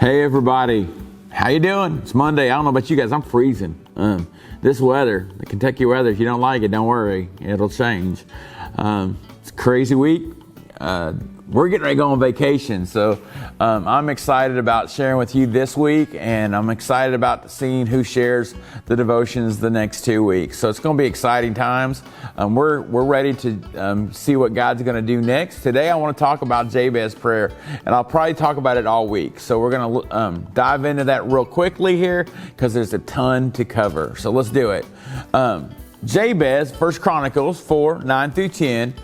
Hey everybody, how you doing? It's Monday. I don't know about you guys, I'm freezing. This weather, the Kentucky weather, if you don't like it, don't worry, it'll change. It's a crazy week. We're getting ready to go on vacation, so I'm excited about sharing with you this week, and I'm excited about seeing who shares the devotions the next 2 weeks. So it's going to be exciting times. We're ready to see what God's going to do next. Today I want to talk about Jabez's prayer, and I'll probably talk about it all week. So we're going to dive into that real quickly here because there's a ton to cover. So let's do it. Jabez, 1 Chronicles 4, 9 through 10,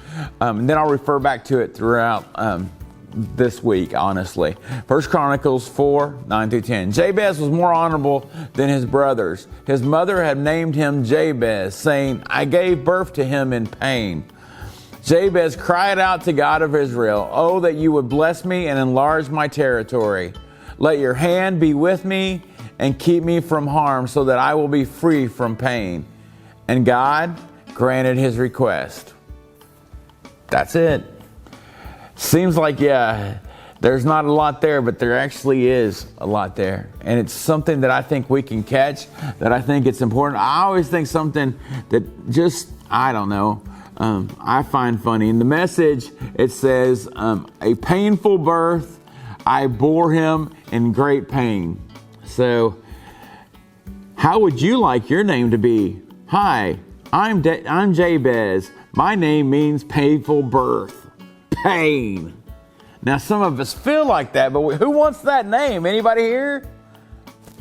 and then I'll refer back to it throughout this week, honestly. 1 Chronicles 4, 9 through 10. Jabez was more honorable than his brothers. His mother had named him Jabez, saying, I gave birth to him in pain. Jabez cried out to God of Israel, Oh, that you would bless me and enlarge my territory. Let your hand be with me and keep me from harm so that I will be free from pain. And God granted his request. That's it. Seems like, there's not a lot there, but there actually is a lot there. And it's something that I think we can catch, that I think it's important. I always think something that just, I don't know, I find funny. In the Message, it says, a painful birth, I bore him in great pain. So, how would you like your name to be? Hi, I'm Jabez. My name means painful birth. Pain. Now, some of us feel like that, but who wants that name? Anybody here?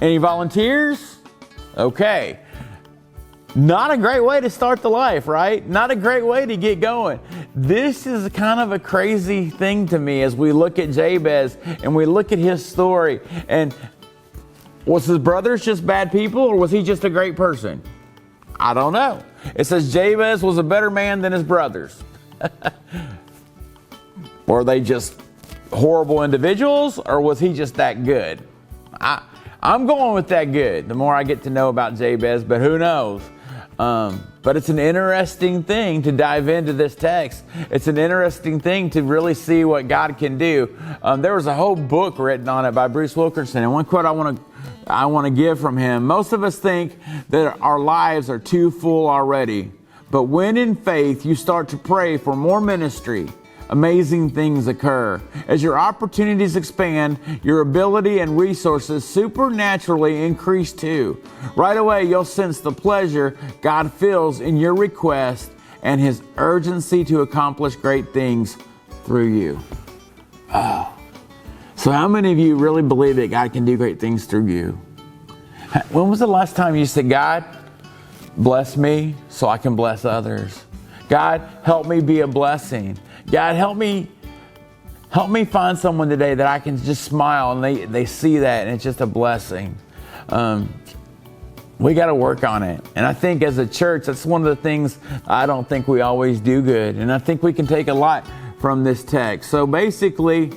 Any volunteers? Okay. Not a great way to start the life, right? Not a great way to get going. This is kind of a crazy thing to me as we look at Jabez and we look at his story. And was his brothers just bad people, or was he just a great person? I don't know. It says Jabez was a better man than his brothers. Were they just horrible individuals, or was he just that good? I'm going with that good, the more I get to know about Jabez, but who knows? But it's an interesting thing to dive into this text. It's an interesting thing to really see what God can do. There was a whole book written on it by Bruce Wilkinson, and one quote I want to give from him. Most of us think that our lives are too full already. But when in faith you start to pray for more ministry, amazing things occur. As your opportunities expand, your ability and resources supernaturally increase too. Right away, you'll sense the pleasure God feels in your request and his urgency to accomplish great things through you. Oh. So how many of you really believe that God can do great things through you? When was the last time you said, God, bless me so I can bless others? God, help me be a blessing. God, help me find someone today that I can just smile and they see that and it's just a blessing. We got to work on it. And I think as a church, that's one of the things I don't think we always do good. And I think we can take a lot from this text. So basically,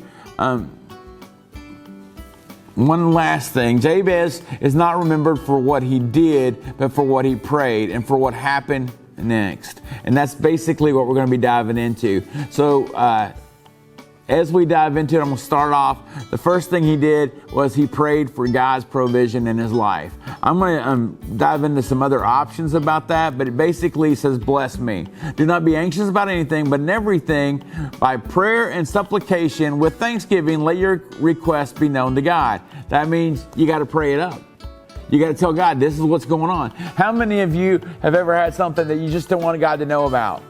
one last thing, Jabez is not remembered for what he did, but for what he prayed and for what happened next. And that's basically what we're going to be diving into. So as we dive into it, I'm going to start off. The first thing he did was he prayed for God's provision in his life. I'm going to dive into some other options about that, but it basically says, bless me. Do not be anxious about anything, but in everything, by prayer and supplication with thanksgiving, let your requests be known to God. That means you got to pray it up. You got to tell God, this is what's going on. How many of you have ever had something that you just don't want God to know about?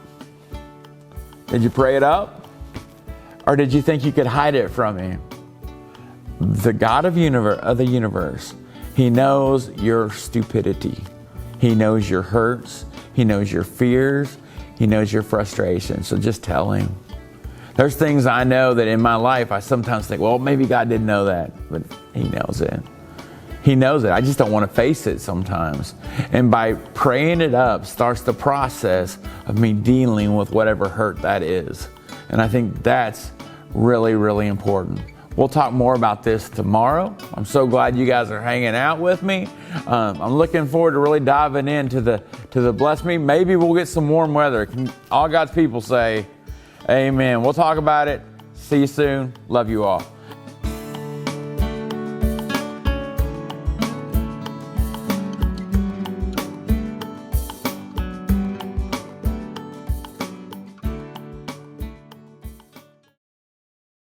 Did you pray it up? Or did you think you could hide it from him? The God of the universe, he knows your stupidity. He knows your hurts. He knows your fears. He knows your frustration. So just tell him. There's things I know that in my life I sometimes think, well, maybe God didn't know that, but he knows it. He knows it. I just don't want to face it sometimes. And by praying it up starts the process of me dealing with whatever hurt that is. And I think that's really, really important. We'll talk more about this tomorrow. I'm so glad you guys are hanging out with me. I'm looking forward to really diving into the bless me. Maybe we'll get some warm weather. Can all God's people say amen? We'll talk about it. See you soon. Love you all.